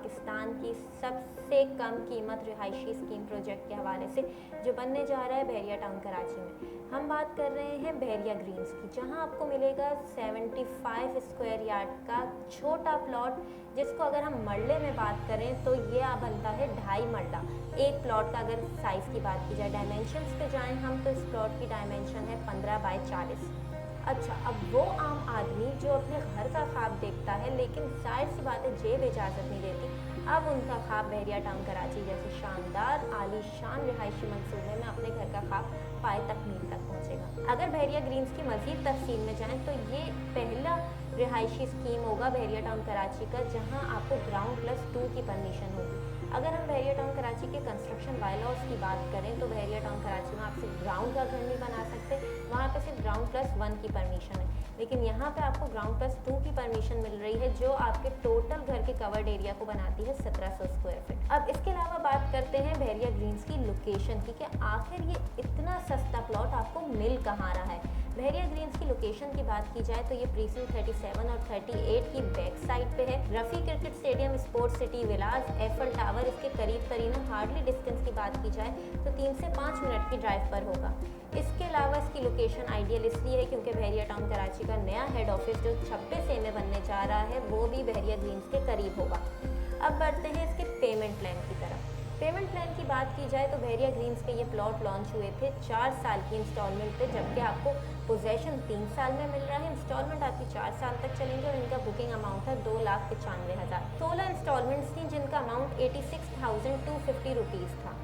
पाकिस्तान की सबसे कम कीमत रिहायशी स्कीम प्रोजेक्ट के हवाले से जो बनने जा रहा है बहरिया टाउन कराची में। हम बात कर रहे हैं बहरिया ग्रीन्स की, जहां आपको मिलेगा 75 स्क्वायर यार्ड का छोटा प्लॉट, जिसको अगर हम मरले में बात करें तो ये बनता है 2.5 मरला। एक प्लॉट का अगर साइज़ की बात की जाए, डायमेंशंस पे जाएं हम, तो इस प्लॉट की डायमेंशन है 15 बाय 40। अच्छा, अब वो आम आदमी जो अपने घर का ख्वाब देखता है लेकिन जाहिर सी बात है जेब इजाज़त नहीं देती, अब उनका ख्वाब बहरिया टाउन कराची जैसे शानदार आलीशान रिहायशी मंसूबे में अपने घर का ख्वाब पाए तकमील तक पहुंचेगा। अगर बहरिया ग्रीन्स की मज़ीद तफसील में जाएं तो ये पहला रिहायशी स्कीम होगा बहरिया टाउन कराची का जहां आपको ग्राउंड+2 की परमिशन होगी। अगर हम बहरिया टाउन कराची के कंस्ट्रक्शन बायलॉज की बात करें तो बहरिया टाउन कराची में आप सिर्फ ग्राउंड का घर नहीं बना सकते, वहाँ पे सिर्फ ग्राउंड+1 की परमिशन है। लेकिन यहाँ पे आपको ग्राउंड+2 की परमिशन मिल रही है जो आपके टोटल घर के कवर्ड एरिया को बनाती है 1700 स्क्वायर फीट। अब इसके अलावा बात करते हैं बहरिया ग्रीन्स की लोकेशन की, कि आखिर ये इतना सस्ता प्लॉट आपको मिल कहाँ रहा है। बहरिया ग्रीन्स की लोकेशन की बात की जाए तो ये प्रीसिंक्ट 37 और 38 की बैक साइड पे है। Rafi Cricket Stadium, Sports City villas, Eiffel Tower इसके करीब करीब है। हार्डली डिस्टेंस की बात की जाए तो 3 से 5 मिनट की ड्राइव पर होगा। इसके अलावा इसकी लोकेशन आइडियल इसलिए है क्योंकि बहरिया टाउन कराची का नया हेड ऑफिस जो 26 में बनने जा रहा है वो भी बहरिया ग्रीन्स के करीब होगा। अब बढ़ते हैं इसके पेमेंट प्लान की तरफ। पेमेंट प्लान की बात की जाए तो बहरिया ग्रीन्स के ये प्लॉट लॉन्च हुए थे 4 साल की इंस्टॉलमेंट पे, जबकि आपको पोजेशन 3 साल में मिल रहा है। इंस्टॉलमेंट आपकी 4 साल तक चलेंगे और इनका बुकिंग अमाउंट है 2,95,000। 16 इंस्टॉलमेंट्स थी जिनका अमाउंट 86,250 रुपीज़ था।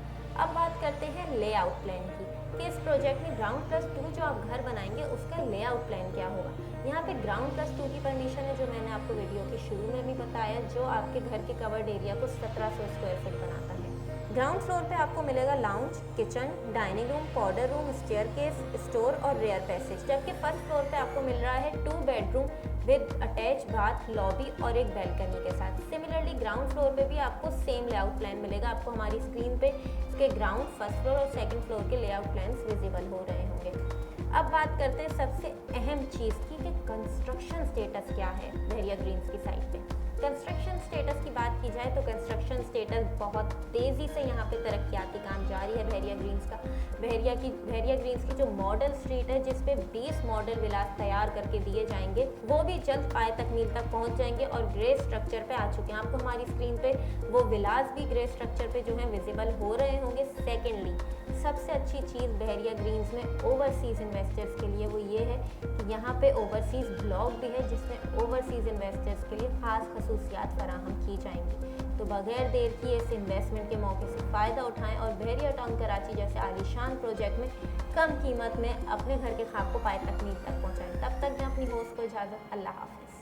अब बात करते हैं लेआउट प्लान की, कि इस प्रोजेक्ट में ग्राउंड+2 जो आप घर बनाएंगे उसका लेआउट प्लान क्या होगा। यहाँ पे ग्राउंड+2 की परमिशन है जो मैंने आपको वीडियो के शुरू में भी बताया, जो आपके घर के कवर्ड एरिया को 1700 स्क्वायर फीट बनाता है। ग्राउंड फ्लोर पे आपको मिलेगा lounge, kitchen, dining room, powder room, staircase, store और रेयर पैसेज, जबकि फर्स्ट फ्लोर पे आपको मिल रहा है 2 bedroom with attach bath, lobby और एक बैल्कनी के साथ। सिमिलरली ग्राउंड फ्लोर पे भी आपको सेम लेआउट प्लान मिलेगा। आपको हमारी स्क्रीन पे इसके ग्राउंड, फर्स्ट फ्लोर और सेकंड फ्लोर के लेआउट प्लान्स विजिबल हो रहे होंगे। अब बात करते हैं सबसे अहम चीज़ की, कि कंस्ट्रक्शन स्टेटस क्या है बहरिया ग्रीन्स की साइट पे। कंस्ट्रक्शन स्टेटस की बात की जाए तो कंस्ट्रक्शन स्टेटस बहुत तेज़ी से यहाँ पे तरक्याती काम जारी है बहरिया ग्रीन्स का। बहरिया ग्रीन्स की जो मॉडल स्ट्रीट है जिस पे 20 मॉडल विलास तैयार करके दिए जाएंगे वो भी जल्द पाए तकमील तक पहुँच जाएंगे और ग्रे स्ट्रक्चर पे आ चुके हैं। आपको हमारी स्क्रीन पे वो विलास भी ग्रे स्ट्रक्चर पे जो है विजिबल हो रहे होंगे। सेकेंडली सबसे अच्छी चीज़ बहरिया ग्रीन्स में ओवरसीज़ इन्वेस्टर्स के लिए वो ये है कि यहाँ पे ओवरसीज़ ब्लॉक भी है जिसमें ओवरसीज़ इन्वेस्टर्स के लिए ख़ास खसूसियात फराहम की जाएंगी। तो बगैर देर किए इस इन्वेस्टमेंट के मौके से फ़ायदा उठाएं और बहरिया टाउन कराची जैसे आलीशान प्रोजेक्ट में कम कीमत में अपने घर के ख्वाब को पाए तकमील तक पहुँचाएँ। तब तक मैं अपनी होस्ट को इजाज़त, अल्लाह हाफ़िज़।